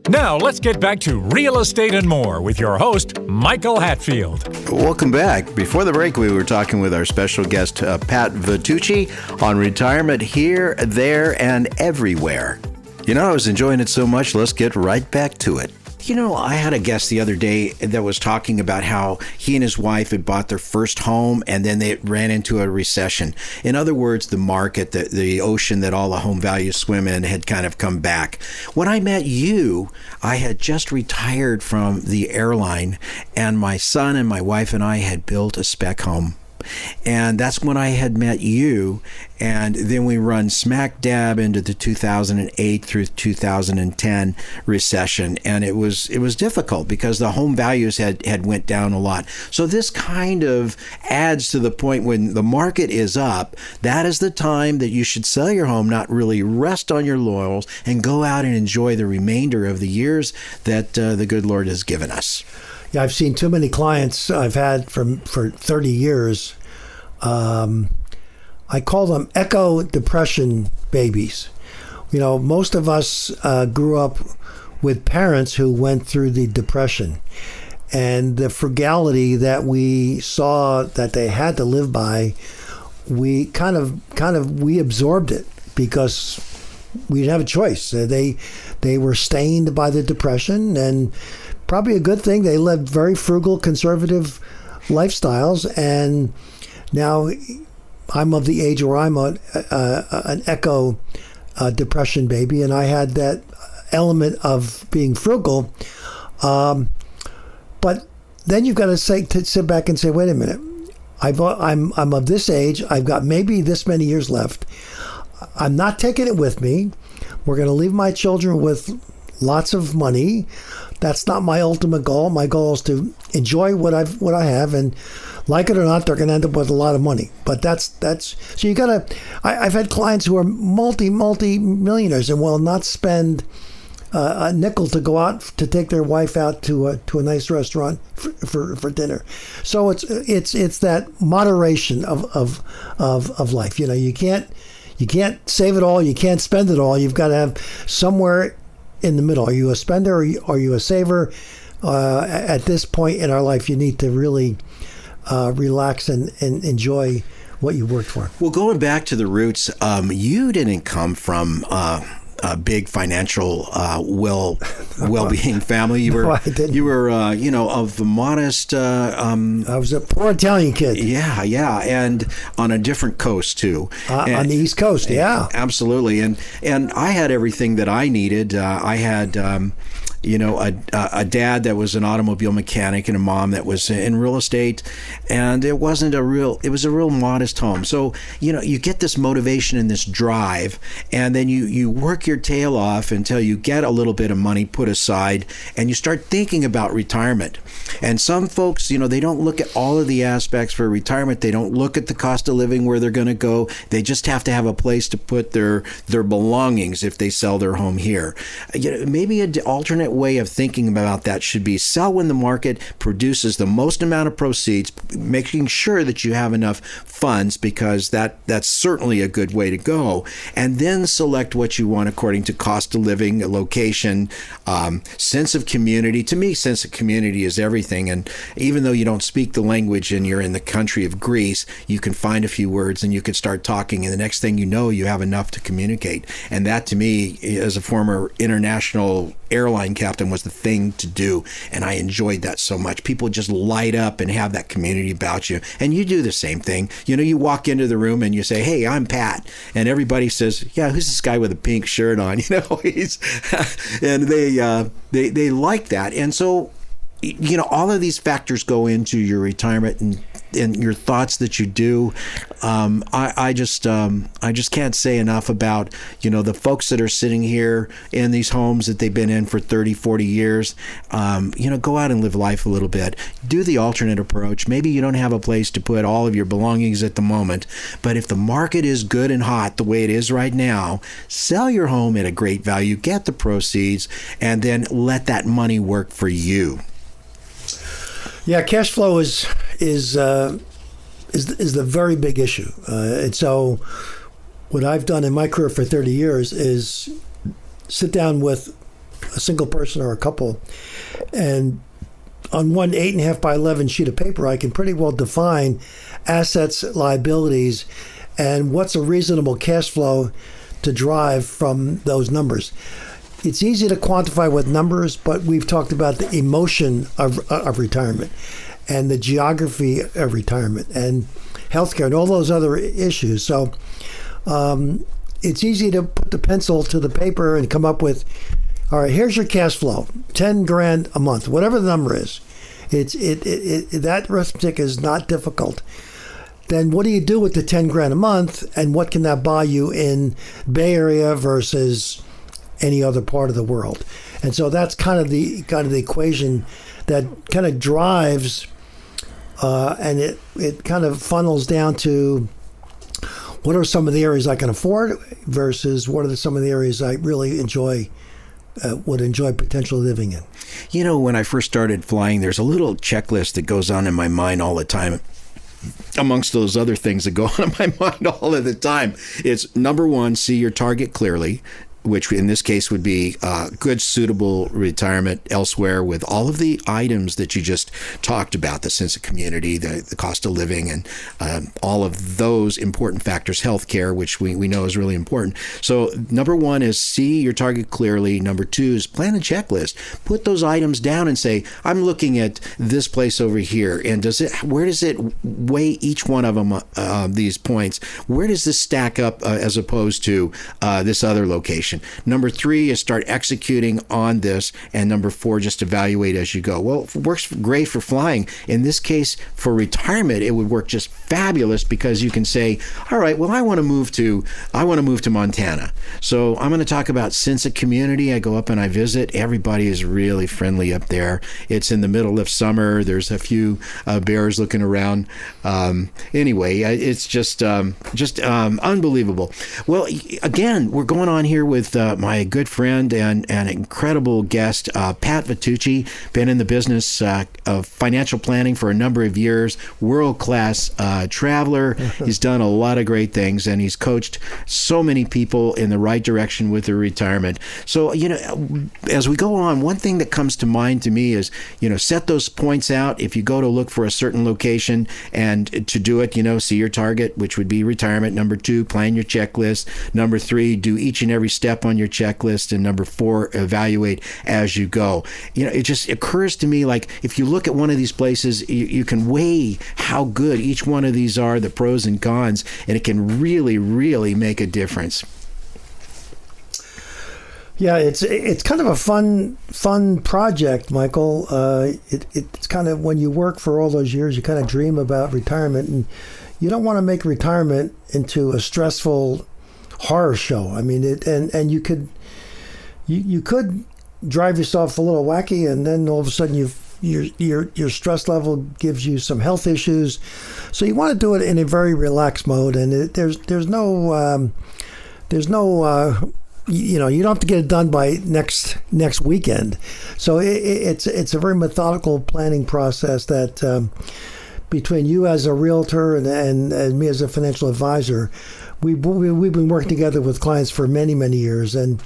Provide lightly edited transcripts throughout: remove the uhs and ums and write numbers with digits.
Now, let's get back to Real Estate and More with your host, Michael Hatfield. Welcome back. Before the break, we were talking with our special guest, Pat Vitucci, on retirement here, there, and everywhere. You know, I was enjoying it so much, let's get right back to it. You know, I had a guest the other day that was talking about how he and his wife had bought their first home and then they ran into a recession. In other words, the market, the ocean that all the home values swim in had kind of come back. When I met you, I had just retired from the airline and my son and my wife and I had built a spec home. And that's when I had met you. And then we run smack dab into the 2008 through 2010 recession. And it was difficult because the home values had went down a lot. So this kind of adds to the point when the market is up, that is the time that you should sell your home, not really rest on your laurels, and go out and enjoy the remainder of the years that the good Lord has given us. Yeah, I've seen too many clients I've had for 30 years. I call them echo depression babies. You know, most of us grew up with parents who went through the depression, and the frugality that we saw that they had to live by, we kind of we absorbed it because we didn't have a choice. They were stained by the depression, and probably a good thing. They lived very frugal, conservative lifestyles, and now I'm of the age where I'm an echo depression baby, and I had that element of being frugal. But then you've got to sit back and say, wait a minute, I'm of this age. I've got maybe this many years left. I'm not taking it with me. We're going to leave my children with lots of money. That's not my ultimate goal. My goal is to enjoy what I have, and like it or not, they're going to end up with a lot of money. But that's so you got to. I've had clients who are multi millionaires and will not spend a nickel to go out to take their wife out to a nice restaurant for dinner. So it's that moderation of life. You know, you can't save it all. You can't spend it all. You've got to have somewhere in the middle. Are you a spender or are you a saver? At this point in our life, you need to really relax and enjoy what you worked for. Well, going back to the roots, you didn't come from a big financial well-being family. You were, no, I didn't. You were, of the modest. I was a poor Italian kid. Yeah, and on a different coast too. On the East Coast, yeah, absolutely. And I had everything that I needed. I had. A dad that was an automobile mechanic and a mom that was in real estate, and it was a real modest home. So, you get this motivation and this drive, and then you work your tail off until you get a little bit of money put aside, and you start thinking about retirement. And some folks, they don't look at all of the aspects for retirement. They don't look at the cost of living, where they're going to go. They just have to have a place to put their belongings if they sell their home here. Maybe an alternate way of thinking about that should be sell when the market produces the most amount of proceeds, making sure that you have enough funds, because that's certainly a good way to go. And then select what you want according to cost of living, location, sense of community. To me, sense of community is everything. And even though you don't speak the language and you're in the country of Greece, you can find a few words and you can start talking. And the next thing you know, you have enough to communicate. And that, to me, as a former international airline captain, was the thing to do, and I enjoyed that so much. People just light up and have that community about you, and you do the same thing. You walk into the room and you say, "Hey, I'm Pat," and everybody says, "Yeah, who's this guy with a pink shirt on?" He's and they like that. And so all of these factors go into your retirement and your thoughts that you do. I just can't say enough about, the folks that are sitting here in these homes that they've been in for 30, 40 years. Go out and live life a little bit. Do the alternate approach. Maybe you don't have a place to put all of your belongings at the moment, but if the market is good and hot the way it is right now, sell your home at a great value, get the proceeds, and then let that money work for you. Yeah, cash flow is the very big issue. And so what I've done in my career for 30 years is sit down with a single person or a couple. And on one 8.5 by 11 sheet of paper, I can pretty well define assets, liabilities, and what's a reasonable cash flow to drive from those numbers. It's easy to quantify with numbers, but we've talked about the emotion of retirement and the geography of retirement and healthcare and all those other issues. So it's easy to put the pencil to the paper and come up with, all right, here's your cash flow, 10 grand a month, whatever the number is. That arithmetic is not difficult. Then what do you do with the 10 grand a month, and what can that buy you in Bay Area versus any other part of the world? And so that's kind of the equation that kind of drives, and it kind of funnels down to what are some of the areas I can afford versus what are some of the areas I really would enjoy potentially living in. You know, when I first started flying, there's a little checklist that goes on in my mind all the time. Amongst those other things that go on in my mind all of the time, it's number one, see your target clearly, which in this case would be good, suitable retirement elsewhere with all of the items that you just talked about, the sense of community, the cost of living, and all of those important factors, healthcare, which we know is really important. So number one is see your target clearly. Number two is plan a checklist. Put those items down and say, I'm looking at this place over here, and where does it weigh each one of them, these points? Where does this stack up as opposed to this other location? Number three is start executing on this. And number four, just evaluate as you go. Well, it works great for flying. In this case, for retirement, it would work just fabulous because you can say, all right, well, I want to move to Montana. So I'm going to talk about sense of community. I go up and I visit. Everybody is really friendly up there. It's in the middle of summer. There's a few bears looking around. Anyway, it's just unbelievable. Well, again, we're going on here with my good friend and an incredible guest, Pat Vitucci, been in the business of financial planning for a number of years, world-class traveler. He's done a lot of great things, and he's coached so many people in the right direction with their retirement. So, as we go on, one thing that comes to mind to me is, set those points out. If you go to look for a certain location and to do it, see your target, which would be retirement. Number two, plan your checklist. Number three, do each and every step on your checklist. And number four, evaluate as you go. It just occurs to me, like, if you look at one of these places, you can weigh how good each one of these are, the pros and cons, and it can really, really make a difference. Yeah, it's kind of a fun project, Michael. It's kind of, when you work for all those years, you kind of dream about retirement, and you don't want to make retirement into a stressful horror show. I mean, and you could drive yourself a little wacky, and then all of a sudden your stress level gives you some health issues. So you want to do it in a very relaxed mode, and there's no you don't have to get it done by next weekend. So it's a very methodical planning process that between you as a realtor and me as a financial advisor, we've been working together with clients for many, many years, and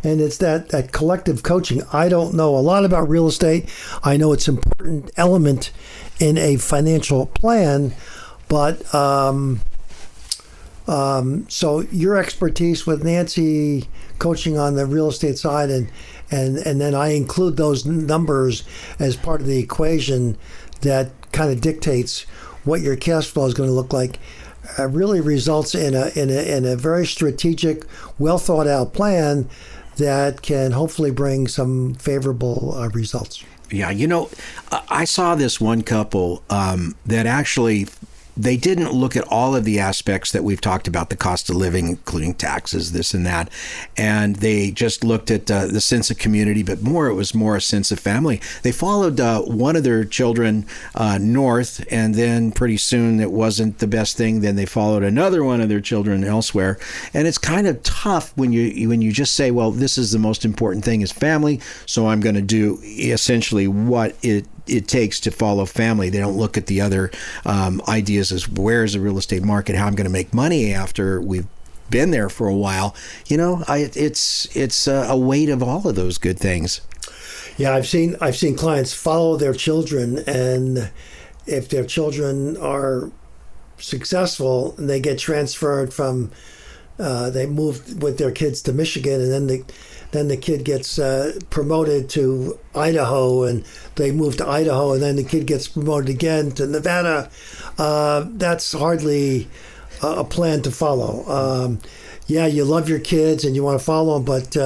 it's that collective coaching. I don't know a lot about real estate. I know it's an important element in a financial plan, but so your expertise with Nancy coaching on the real estate side, and then I include those numbers as part of the equation that kind of dictates what your cash flow is going to look like. Really results in a very strategic, well thought out plan that can hopefully bring some favorable results. Yeah, I saw this one couple that actually, they didn't look at all of the aspects that we've talked about, the cost of living, including taxes, this and that. And they just looked at the sense of community, but it was more a sense of family. They followed one of their children north, and then pretty soon it wasn't the best thing. Then they followed another one of their children elsewhere. And it's kind of tough when you just say, well, this is the most important thing is family, so I'm going to do essentially what it takes to follow family. They don't look at the other ideas as where's the real estate market, how I'm going to make money after we've been there for a while, it's a weight of all of those good things. Yeah, I've seen clients follow their children, and if their children are successful and they get transferred from, they move with their kids to Michigan, and then the kid gets promoted to Idaho, and they move to Idaho, and then the kid gets promoted again to Nevada. That's hardly a plan to follow. Yeah, you love your kids and you want to follow them, but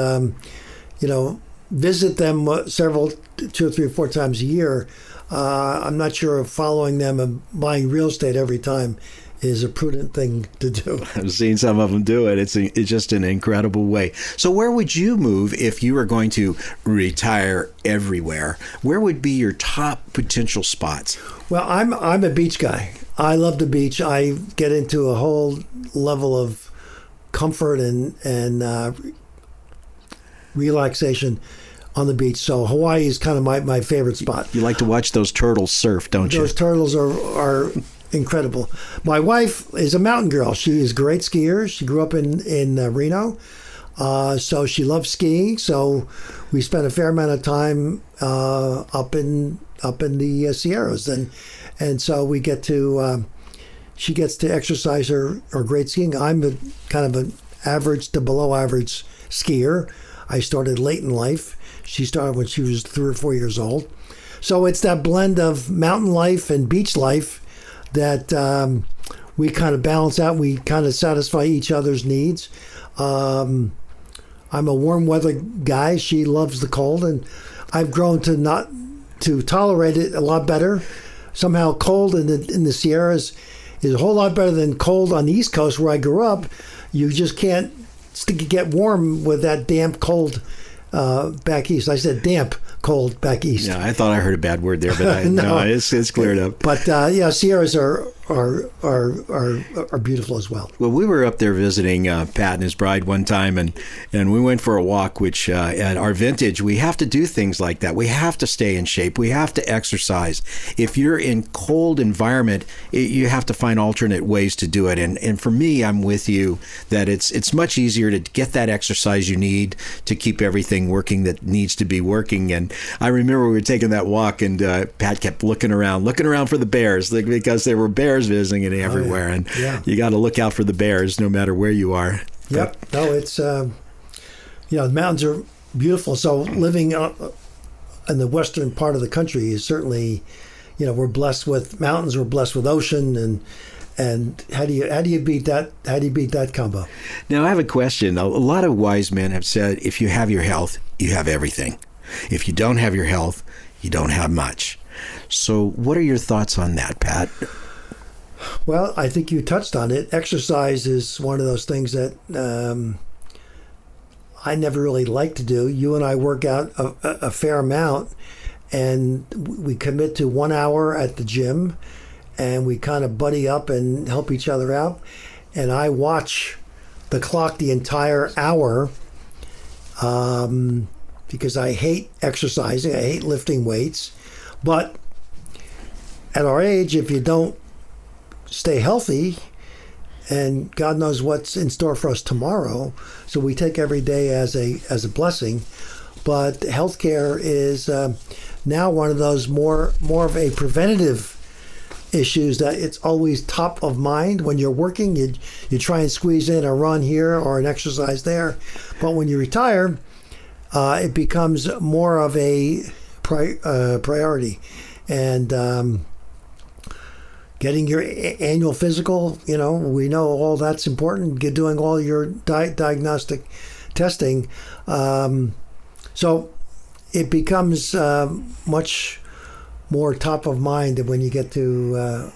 visit them 2 or 3 or 4 times a year. I'm not sure if following them and buying real estate every time is a prudent thing to do. I've seen some of them do it. It's just an incredible way. So where would you move if you were going to retire everywhere? Where would be your top potential spots? Well, I'm a beach guy. I love the beach. I get into a whole level of comfort and relaxation on the beach. So Hawaii is kind of my favorite spot. You like to watch those turtles surf, don't you? Those turtles are incredible. My wife is a mountain girl. She is a great skier. She grew up in Reno. So she loves skiing. So we spent a fair amount of time up in the Sierras, and so we get to she gets to exercise her great skiing. I'm kind of an average to below average skier. I started late in life. She started when she was 3 or 4 years old. So it's that blend of mountain life and beach life that we kind of balance out. We kind of satisfy each other's needs. I'm a warm weather guy. She loves the cold, and I've grown to tolerate it a lot better. Somehow cold in the Sierras is a whole lot better than cold on the East Coast where I grew up. You just can't get warm with that damp cold back east. I said damp cold back east. Yeah, I thought I heard a bad word there, but no, it's cleared up. But Sierras are beautiful as well. Well, we were up there visiting Pat and his bride one time, and we went for a walk, which at our vintage, we have to do things like that. We have to stay in shape. We have to exercise. If you're in cold environment, you have to find alternate ways to do it. And for me, I'm with you that it's much easier to get that exercise you need to keep everything working that needs to be working. And I remember we were taking that walk, and Pat kept looking around for the bears, because there were bears visiting it everywhere. And you got to look out for the bears no matter where you are. Yep. No, it's, the mountains are beautiful. So living in the western part of the country is certainly, we're blessed with mountains, we're blessed with ocean, and how do you beat that? How do you beat that combo? Now, I have a question. A lot of wise men have said, if you have your health, you have everything. If you don't have your health, you don't have much. So what are your thoughts on that, Pat? Well, I think you touched on it. Exercise is one of those things that I never really like to do. You and I work out a fair amount, and we commit to 1 hour at the gym, and we kind of buddy up and help each other out. And I watch the clock the entire hour because I hate exercising. I hate lifting weights. But at our age, if you don't stay healthy, and God knows what's in store for us tomorrow, so we take every day as a blessing. But healthcare is now one of those more of a preventative issues that it's always top of mind. When you're working, you try and squeeze in a run here or an exercise there. But when you retire, it becomes more of a priority. And getting your annual physical, we know all that's important. Doing all your diagnostic testing. So it becomes much more top of mind than when you get to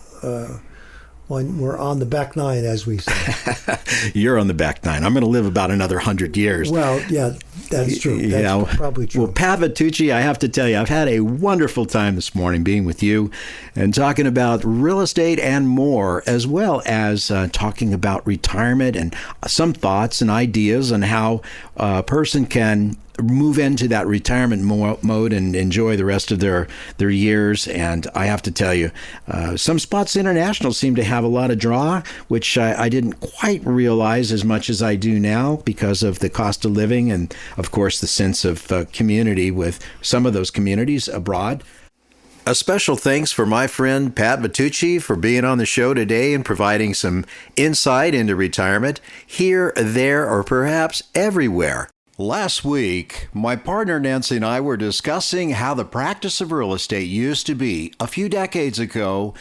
when we're on the back nine, as we say. You're on the back nine. I'm going to live about another 100 years. Well, yeah, that's true. That's probably true. Well, Pat Vitucci, I have to tell you, I've had a wonderful time this morning being with you and talking about real estate and more, as well as talking about retirement and some thoughts and ideas on how a person can move into that retirement mode and enjoy the rest of their years. And I have to tell you, some spots international seem to have a lot of draw, which I didn't quite realize as much as I do now because of the cost of living and, of course, the sense of community with some of those communities abroad. A special thanks for my friend Pat Vitucci for being on the show today and providing some insight into retirement here, there, or perhaps everywhere. Last week, my partner Nancy and I were discussing how the practice of real estate used to be a few decades ago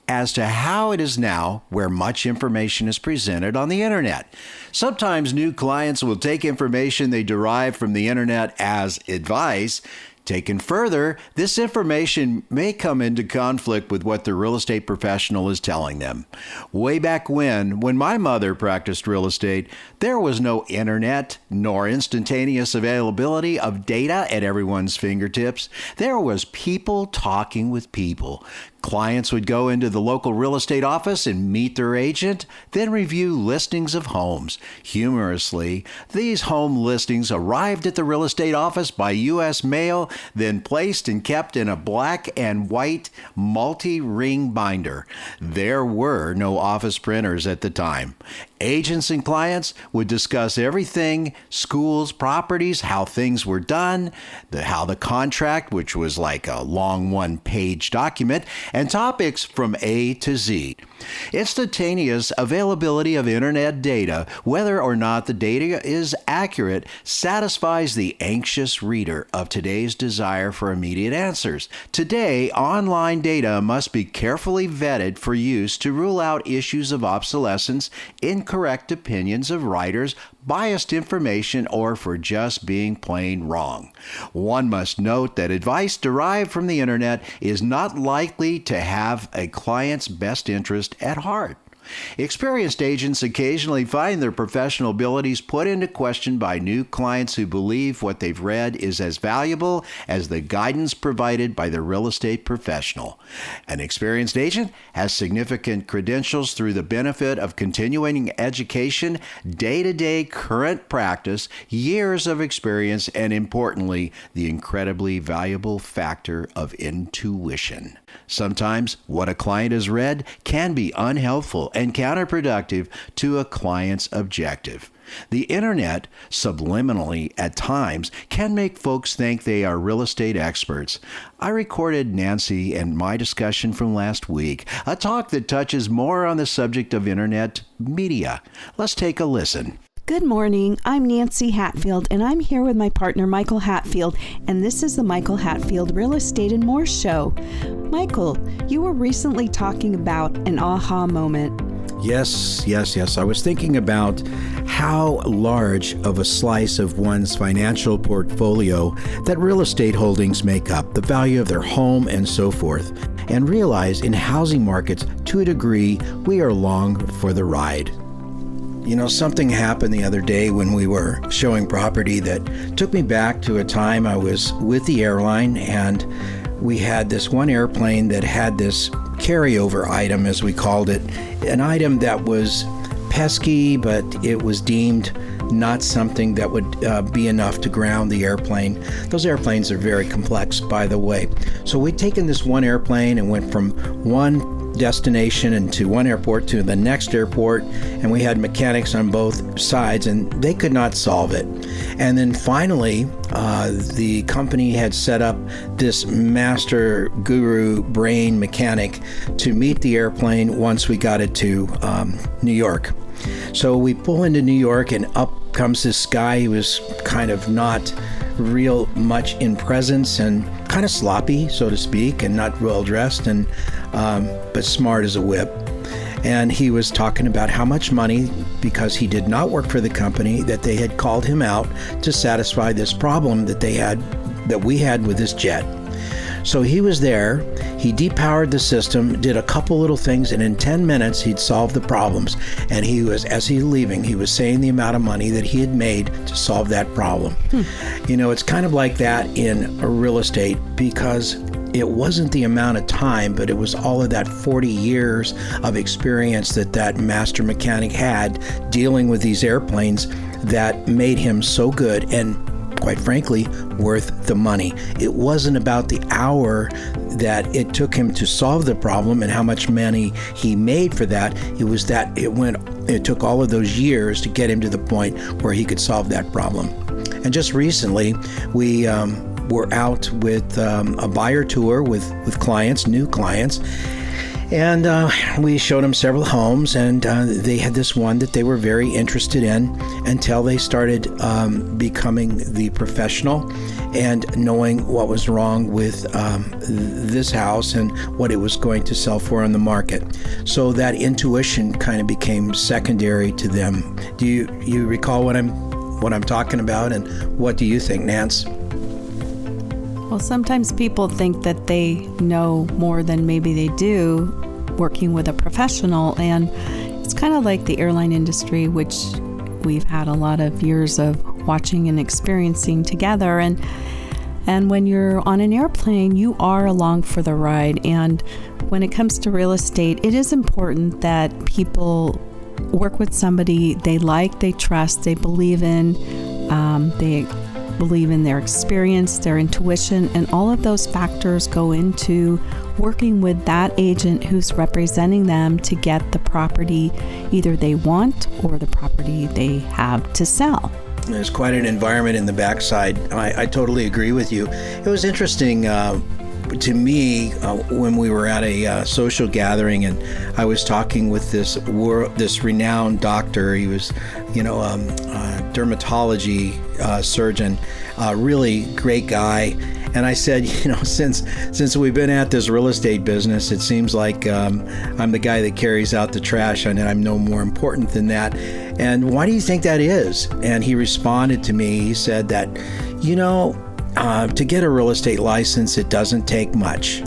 as to how it is now, where much information is presented on the internet. Sometimes new clients will take information they derive from the internet as advice. Taken further, this information may come into conflict with what the real estate professional is telling them. Way back when my mother practiced real estate, there was no internet nor instantaneous availability of data at everyone's fingertips. There was people talking with people. Clients would go into the local real estate office and meet their agent, then review listings of homes. Humorously, these home listings arrived at the real estate office by U.S. mail, then placed and kept in a black and white multi-ring binder. There were no office printers at the time. Agents and clients would discuss everything: schools, properties, how things were done, how the contract, which was like a long one-page document, and topics from A to Z. Instantaneous availability of internet data, whether or not the data is accurate, satisfies the anxious reader of today's desire for immediate answers. Today, online data must be carefully vetted for use to rule out issues of obsolescence, incorrect opinions of writers, biased information, or for just being plain wrong. One must note that advice derived from the internet is not likely to have a client's best interest at heart. Experienced agents occasionally find their professional abilities put into question by new clients who believe what they've read is as valuable as the guidance provided by the real estate professional. An experienced agent has significant credentials through the benefit of continuing education, day-to-day current practice, years of experience, and importantly, the incredibly valuable factor of intuition. Sometimes what a client has read can be unhelpful and counterproductive to a client's objective. The internet, subliminally at times, can make folks think they are real estate experts. I recorded Nancy and my discussion from last week, a talk that touches more on the subject of internet media. Let's take a listen. Good morning. I'm Nancy Hatfield, and I'm here with my partner, Michael Hatfield, and this is the Michael Hatfield Real Estate and More Show. Michael, you were recently talking about an aha moment. Yes. I was thinking about how large of a slice of one's financial portfolio that real estate holdings make up, the value of their home and so forth, and realize in housing markets, to a degree, we are along for the ride. You know, something happened the other day when we were showing property that took me back to a time I was with the airline, and we had this one airplane that had this carryover item, as we called it, an item that was pesky, but it was deemed not something that would be enough to ground the airplane. Those airplanes are very complex, by the way. So we'd taken this one airplane and went from one destination and to one airport to the next airport, and we had mechanics on both sides, and they could not solve it. And then finally, the company had set up this master guru brain mechanic to meet the airplane once we got it to New York. So we pull into New York, and up comes this guy. He was kind of not real much in presence and kind of sloppy, so to speak, and not well dressed, and but smart as a whip. And he was talking about how much money, because he did not work for the company, that they had called him out to satisfy this problem that we had with this jet. So he was there, he depowered the system, did a couple little things, and in 10 minutes he'd solved the problems. And he was, as he was leaving, he was saying the amount of money that he had made to solve that problem. You know, it's kind of like that in real estate, because it wasn't the amount of time, but it was all of that 40 years of experience that master mechanic had dealing with these airplanes that made him so good. And quite frankly, worth the money. It wasn't about the hour that it took him to solve the problem and how much money he made for that. It was that it took all of those years to get him to the point where he could solve that problem. And just recently, we were out with a buyer tour with clients, new clients, and we showed them several homes, and they had this one that they were very interested in until they started becoming the professional and knowing what was wrong with this house and what it was going to sell for on the market. So that intuition kind of became secondary to them. Do you recall what I'm talking about, and what do you think, Nance? Well, sometimes people think that they know more than maybe they do working with a professional, and it's kind of like the airline industry, which we've had a lot of years of watching and experiencing together. And when you're on an airplane, you are along for the ride. And when it comes to real estate, it is important that people work with somebody they like, they trust, they believe in, they believe in their experience, their intuition, and all of those factors go into working with that agent who's representing them to get the property either they want or the property they have to sell. There's quite an environment in the backside. I totally agree with you. It was interesting to me when we were at a social gathering, and I was talking with this renowned doctor. He was, a dermatology surgeon, really great guy. And I said, since we've been at this real estate business, it seems like I'm the guy that carries out the trash, and I'm no more important than that. And why do you think that is? And he responded to me. He said that, to get a real estate license, it doesn't take much.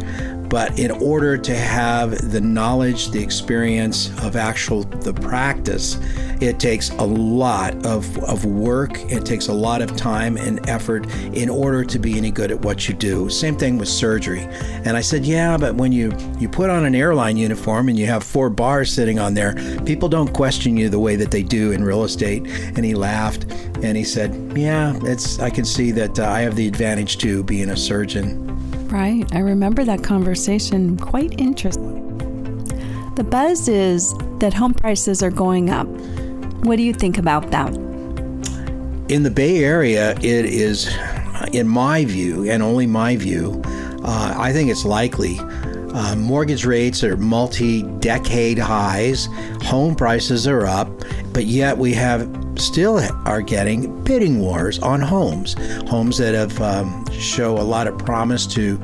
But in order to have the knowledge, the experience of the practice, it takes a lot of work. It takes a lot of time and effort in order to be any good at what you do. Same thing with surgery. And I said, yeah, but when you put on an airline uniform and you have 4 bars sitting on there, people don't question you the way that they do in real estate. And he laughed and he said, yeah, I can see that I have the advantage too, being a surgeon. Right. I remember that conversation. Quite interesting. The buzz is that home prices are going up. What do you think about that? In the Bay Area, it is, in my view, and only my view, I think it's likely. Mortgage rates are multi-decade highs. Home prices are up, but yet we still are getting bidding wars on homes that have show a lot of promise to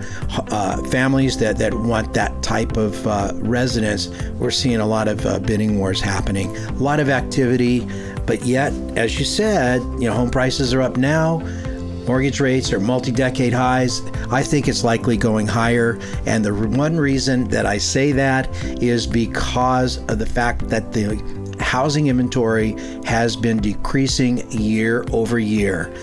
families that want that type of residence. We're seeing a lot of bidding wars happening, a lot of activity, but yet, as you said, home prices are up now. Mortgage rates are multi-decade highs. I think it's likely going higher. And the one reason that I say that is because of the fact that the housing inventory has been decreasing year over year.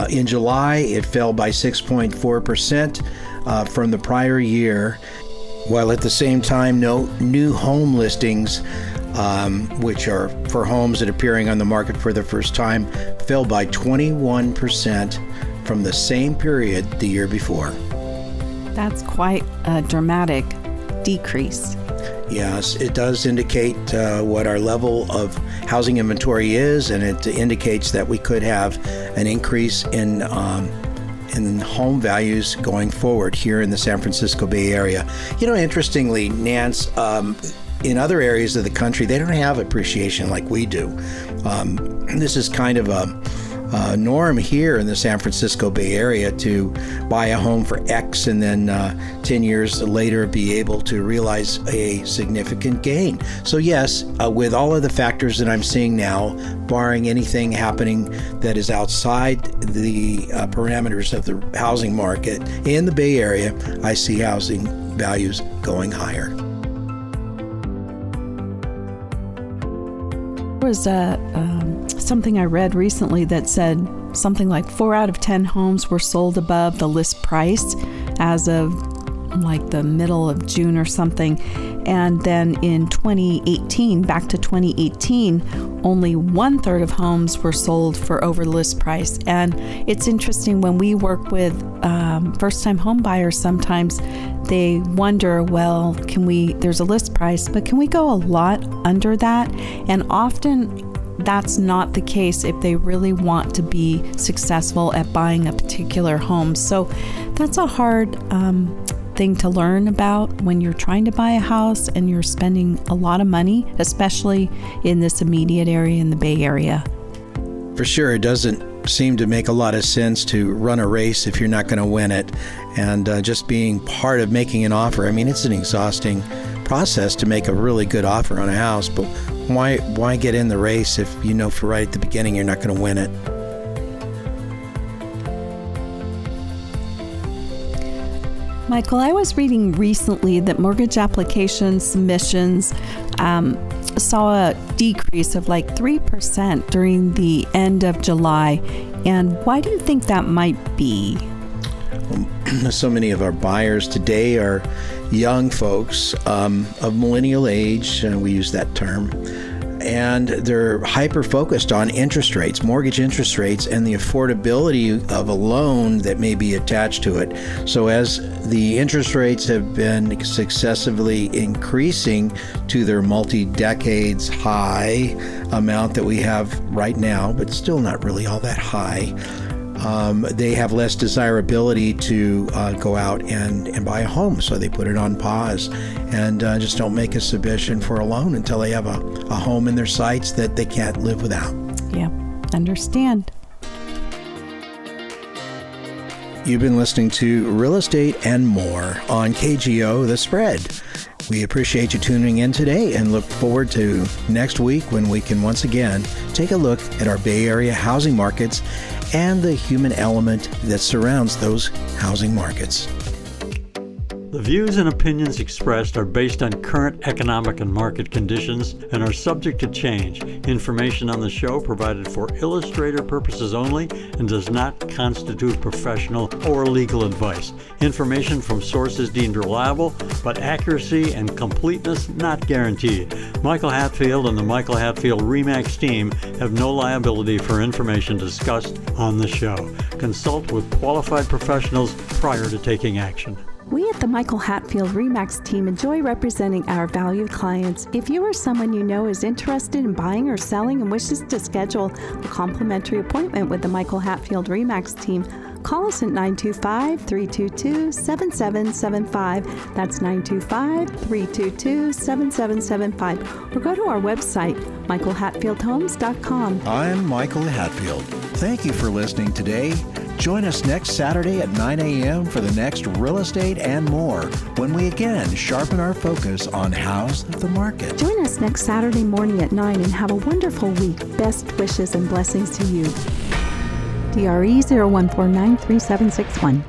In July, it fell by 6.4% from the prior year, while at the same time, no new home listings, which are for homes that are appearing on the market for the first time, fell by 21% from the same period the year before. That's quite a dramatic decrease. Yes, it does indicate what our level of housing inventory is, and it indicates that we could have an increase in home values going forward here in the San Francisco Bay Area. Interestingly, Nance, in other areas of the country, they don't have appreciation like we do. This is kind of a norm here in the San Francisco Bay Area to buy a home for X and then 10 years later be able to realize a significant gain. So yes, with all of the factors that I'm seeing now, barring anything happening that is outside the parameters of the housing market in the Bay Area, I see housing values going higher. There was something I read recently that said something like 4 out of 10 homes were sold above the list price as of like the middle of June or something. And then in 2018, back to 2018, only 1/3 of homes were sold for over list price. And it's interesting when we work with first-time home buyers, sometimes they wonder, well, there's a list price, but can we go a lot under that? And often that's not the case if they really want to be successful at buying a particular home. So that's a hard thing to learn about when you're trying to buy a house and you're spending a lot of money, especially in this immediate area in the Bay Area. For sure, it doesn't seem to make a lot of sense to run a race if you're not going to win it. And just being part of making an offer, I mean, it's an exhausting process to make a really good offer on a house, but why get in the race if you know for right at the beginning you're not going to win it? Michael, I was reading recently that mortgage application submissions saw a decrease of like 3% during the end of July. And why do you think that might be? So many of our buyers today are young folks of millennial age, and we use that term, and they're hyper-focused on interest rates, mortgage interest rates, and the affordability of a loan that may be attached to it. So as the interest rates have been successively increasing to their multi-decades high amount that we have right now, but still not really all that high, they have less desirability to go out and buy a home. So they put it on pause and just don't make a submission for a loan until they have a home in their sights that they can't live without. Yeah, understand. You've been listening to Real Estate and More on KGO The Spread. We appreciate you tuning in today and look forward to next week when we can once again take a look at our Bay Area housing markets and the human element that surrounds those housing markets. The views and opinions expressed are based on current economic and market conditions and are subject to change. Information on the show provided for illustrator purposes only and does not constitute professional or legal advice. Information from sources deemed reliable, but accuracy and completeness not guaranteed. Michael Hatfield and the Michael Hatfield RE/MAX team have no liability for information discussed on the show. Consult with qualified professionals prior to taking action. We at the Michael Hatfield RE/MAX team enjoy representing our valued clients. If you or someone you know is interested in buying or selling and wishes to schedule a complimentary appointment with the Michael Hatfield RE/MAX team, call us at 925-322-7775. That's 925-322-7775. Or go to our website, michaelhatfieldhomes.com. I'm Michael Hatfield. Thank you for listening today. Join us next Saturday at 9 a.m. for the next Real Estate and More, when we again sharpen our focus on how's the market. Join us next Saturday morning at 9 and have a wonderful week. Best wishes and blessings to you. DRE 01493761.